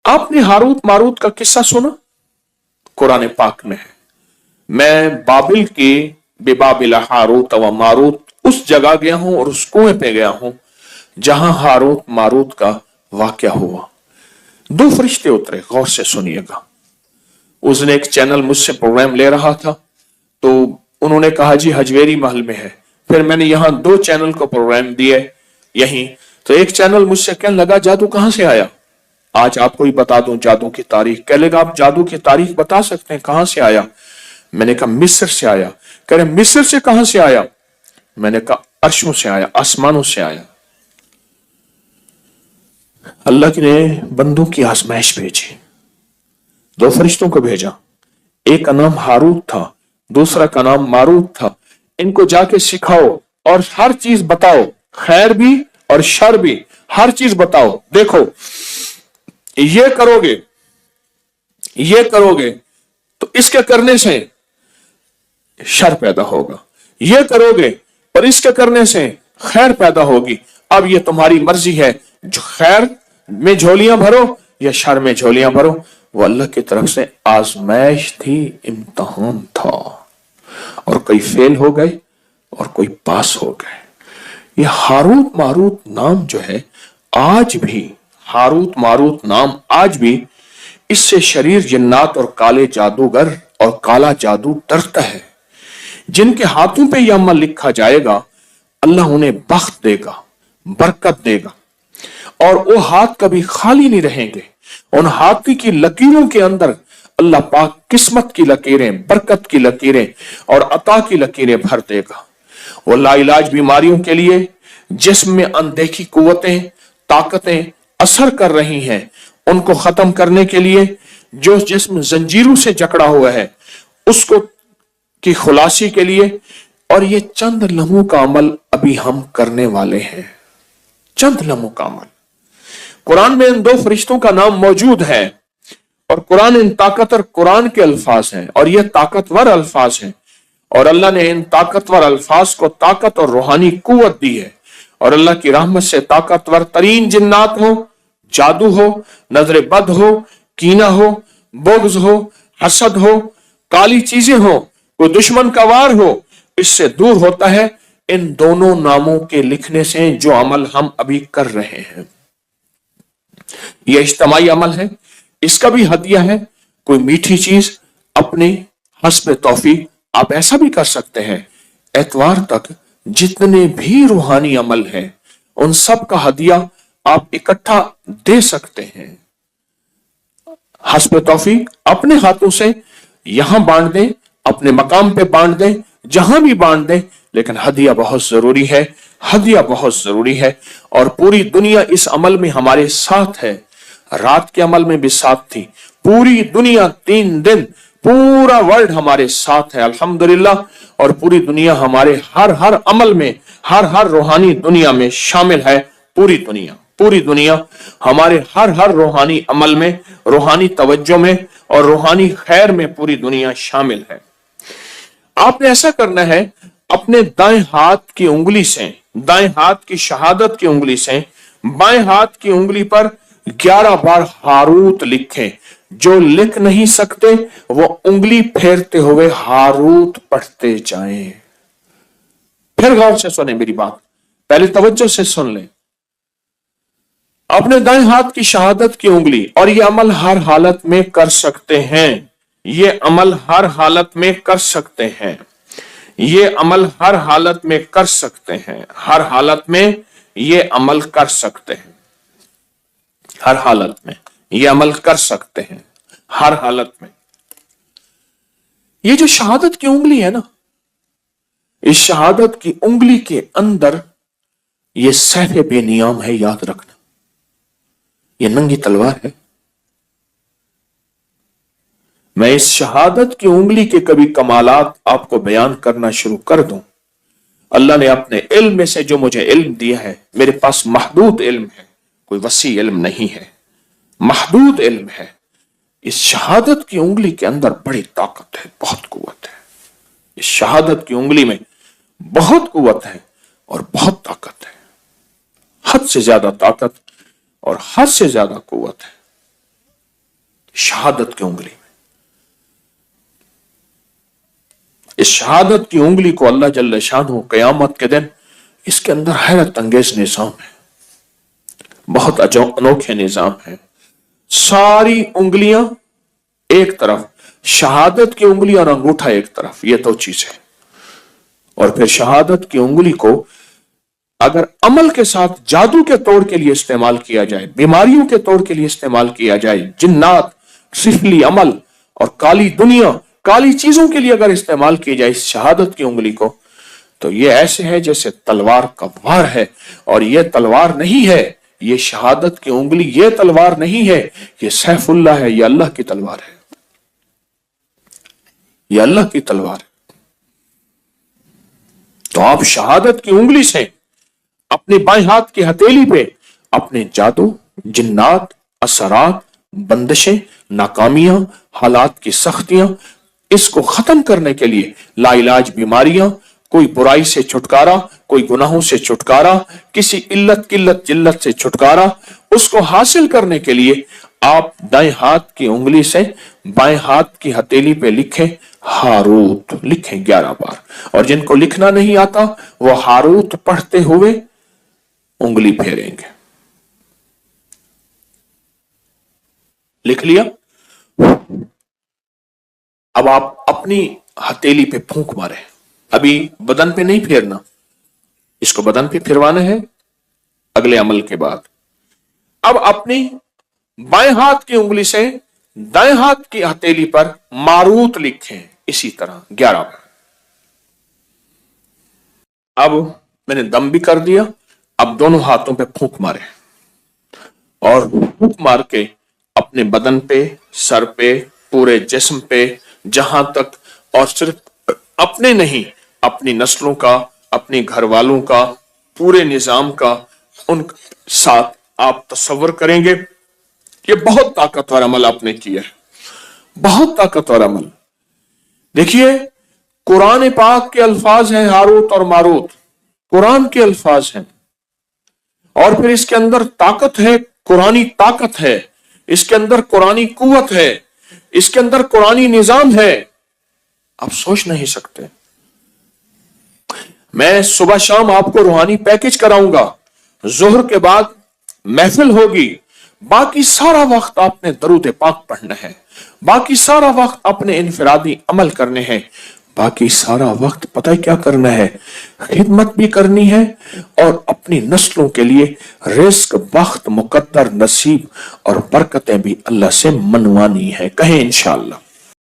आपने Harut Marut का किस्सा सुना? कुरान पाक में है। मैं बाबिल की बेबाबिल हारूत व मारूत उस जगह गया हूं और उस कुएं पे गया हूं जहां हारूत मारूत का वाकया हुआ। दो फरिश्ते उतरे, गौर से सुनिएगा। उसने एक चैनल मुझसे प्रोग्राम ले रहा था, तो उन्होंने कहा जी हजवेरी महल में है। फिर मैंने यहां दो चैनल को प्रोग्राम दिए यहीं, तो एक चैनल मुझसे कहने लगा जादू कहां से आया? आज आपको ही बता दूं जादू की तारीख। कह लेगा आप जादू की तारीख बता सकते हैं, कहां से आया? मैंने कहा मिस्र से आया। कह रहे मिस्र से कहां से आया? मैंने कहा अर्शों से आया, आसमानों से आया। अल्लाह ने बंदों की आजमाइश भेजी, दो फरिश्तों को भेजा। एक का नाम हारूत था, दूसरा का नाम मारूत था। इनको जाके सिखाओ और हर चीज बताओ, खैर भी और शर भी, हर चीज बताओ। देखो ये करोगे, ये करोगे तो इसके करने से शर पैदा होगा, ये करोगे और इसके करने से खैर पैदा होगी। अब ये तुम्हारी मर्जी है, जो खैर में झोलियां भरो या शर में झोलियां भरो। वो अल्लाह की तरफ से आजमाइश थी, इम्तिहान था, और कोई फेल हो गए और कोई पास हो गए। ये हारूत मारूत नाम जो है आज भी, हारूत मारूत नाम आज भी, इससे शरीर जिन्नात और काले जादूगर और काला जादू डरता है। जिनके हाथों पे यह अमल लिखा जाएगा अल्लाह उन्हें बख्त देगा, बरकत देगा, और वो हाथ कभी खाली नहीं रहेंगे। उन हाथ की लकीरों के अंदर अल्लाह पाक किस्मत की लकीरें, बरकत की लकीरें और अता की लकीरें भर देगा। वो लाइलाज बीमारियों के लिए जिस्म में अनदेखी कुव्वतें, ताकतें असर कर रही हैं, उनको खत्म करने के लिए जो जिस्म जंजीरों से जकड़ा हुआ है उसको की खुलासी के लिए। और ये चंद लम्हों का अमल अभी हम करने वाले हैं, चंद लम्हों का अमल। कुरान में इन दो फरिश्तों का नाम मौजूद है और कुरान इन ताकतवर कुरान के अल्फाज हैं और ये ताकतवर अल्फाज हैं। और अल्लाह ने इन ताकतवर अल्फाज को ताकत और रूहानी कुव्वत दी है। और अल्लाह की रहमत से ताकतवर तरीन जिन्नात हो, जादू हो, नजर बद हो, कीना हो, बुग़्ज़ हो, हसद हो, काली चीजें हो, कोई दुश्मन का वार हो, इससे दूर होता है इन दोनों नामों के लिखने से जो अमल हम अभी कर रहे हैं। यह इज्तिमाई अमल है, इसका भी हदिया है। कोई मीठी चीज अपने हस्ब तौफीक आप ऐसा भी कर सकते हैं। एतवार तक जितने भी रूहानी अमल हैं उन सब का हदिया आप इकट्ठा दे सकते हैं। हस्ब तौफीक अपने हाथों से यहां बांट दें, अपने मकाम पे बांट दें, जहां भी बांट दें, लेकिन हदिया बहुत जरूरी है, हदिया बहुत जरूरी है। और पूरी दुनिया इस अमल में हमारे साथ है। रात के अमल में भी साथ थी पूरी दुनिया, 3 दिन पूरा वर्ल्ड हमारे साथ है अल्हम्दुलिल्लाह। और पूरी दुनिया हमारे हर अमल में, हर रूहानी दुनिया में शामिल है। पूरी दुनिया हमारे हर रूहानी अमल में, रूहानी तवज्जो में और रूहानी खैर में पूरी दुनिया शामिल है। आपने ऐसा करना है, अपने दाएं हाथ की उंगली से, दाएं हाथ की शहादत की उंगली से बाएं हाथ की उंगली पर 11 बार हारूत लिखें। जो लिख नहीं सकते वो उंगली फेरते हुए हारूत पढ़ते जाएं। फिर गौर से सुने मेरी बात, पहले तवज्जो से सुन लें। अपने दाएं हाथ की शहादत की उंगली, और ये अमल हर हालत में कर सकते हैं, ये अमल हर हालत में कर सकते हैं, ये अमल हर हालत में कर सकते हैं, हर हालत में ये अमल कर सकते हैं, हर हालत में ये अमल कर सकते हैं, हर हालत में। ये जो शहादत की उंगली है ना, इस शहादत की उंगली के अंदर ये सैफ बेनियाम है, याद रखना। ये नंगी तलवार है। मैं इस शहादत की उंगली के कभी कमालात आपको बयान करना शुरू कर दूं, अल्लाह ने अपने इल्म में से जो मुझे इल्म दिया है, मेरे पास महदूद इल्म है, कोई वसी इल्म नहीं है, महदूद इल्म है। इस शहादत की उंगली के अंदर बड़ी ताकत है, बहुत कुव्वत है। इस शहादत की उंगली में बहुत कुव्वत है और बहुत ताकत है, हद से ज्यादा ताकत और हद से ज्यादा कुव्वत है। शहादत की उंगली में। इस शहादत की उंगली को अल्लाह जल्ल शानहू कयामत के दिन इसके अंदर हैरत अंगेज निजाम है, बहुत अनोखे निजाम है। सारी उंगलियां एक तरफ, शहादत की उंगली और अंगूठा एक तरफ, ये दो चीजें। और फिर शहादत की उंगली को अगर अमल के साथ जादू के तौर के लिए इस्तेमाल किया जाए, बीमारियों के तौर के लिए इस्तेमाल किया जाए, जिन्नात, सिफली अमल और काली दुनिया, काली चीजों के लिए अगर इस्तेमाल की जाए इस शहादत की उंगली को, तो ये ऐसे है जैसे तलवार का वार है। और ये तलवार नहीं है, ये शहादत की उंगली, ये तलवार नहीं है, ये सैफुल्लाह है, ये अल्लाह की तलवार है, ये अल्लाह की तलवार है। तो आप शहादत की उंगली से अपने बाएं हाथ की हथेली पे अपने जादू, जिन्नात, असरात, बंदिशें, नाकामियां, हालात की सख्तियां, इसको खत्म करने के लिए लाइलाज बीमारियां, कोई बुराई से छुटकारा, कोई गुनाहों से छुटकारा, किसी इल्लत किल्लत जिल्लत से छुटकारा, उसको हासिल करने के लिए आप दाएं हाथ की उंगली से बाएं हाथ की हथेली पे लिखें हारूत, लिखें 11 बार। और जिनको लिखना नहीं आता वो हारूत पढ़ते हुए उंगली फेरेंगे। लिख लिया? अब आप अपनी हथेली पे फूंक मारे। अभी बदन पे नहीं फेरना, इसको बदन पे फिरवाना है अगले अमल के बाद। अब अपनी बाएं हाथ की उंगली से दाएं हाथ की हथेली पर मारूत लिखें इसी तरह 11 बार। अब मैंने दम भी कर दिया, अब दोनों हाथों पे फूंक मारे और फूंक मार के अपने बदन पे, सर पे, पूरे जिस्म पे, जहां तक, और सिर्फ अपने नहीं, अपनी नस्लों का, अपने घर वालों का, पूरे निजाम का, उन साथ आप तसव्वुर करेंगे। ये बहुत ताकतवर अमल आपने किया है, बहुत ताकतवर अमल। देखिए, कुरान पाक के अल्फाज हैं हारूत और मारूत, कुरान के अल्फाज हैं, और फिर इसके अंदर ताकत है, कुरानी ताकत है, इसके अंदर कुरानी कुव्वत है, इसके अंदर कुरानी निजाम है। आप सोच नहीं सकते। मैं सुबह शाम आपको रूहानी पैकेज कराऊंगा, जोहर के बाद महफिल होगी, बाकी सारा वक्त आपने दरूद पाक पढ़ना है, बाकी सारा वक्त अपने इनफरादी अमल करने हैं, बाकी सारा वक्त पता है क्या करना है, खिदमत भी करनी है और अपनी नस्लों के लिए रिस्क, बख्त, मुकद्दर, नसीब और बरकतें भी अल्लाह से मनवानी है। कहें इंशाअल्लाह।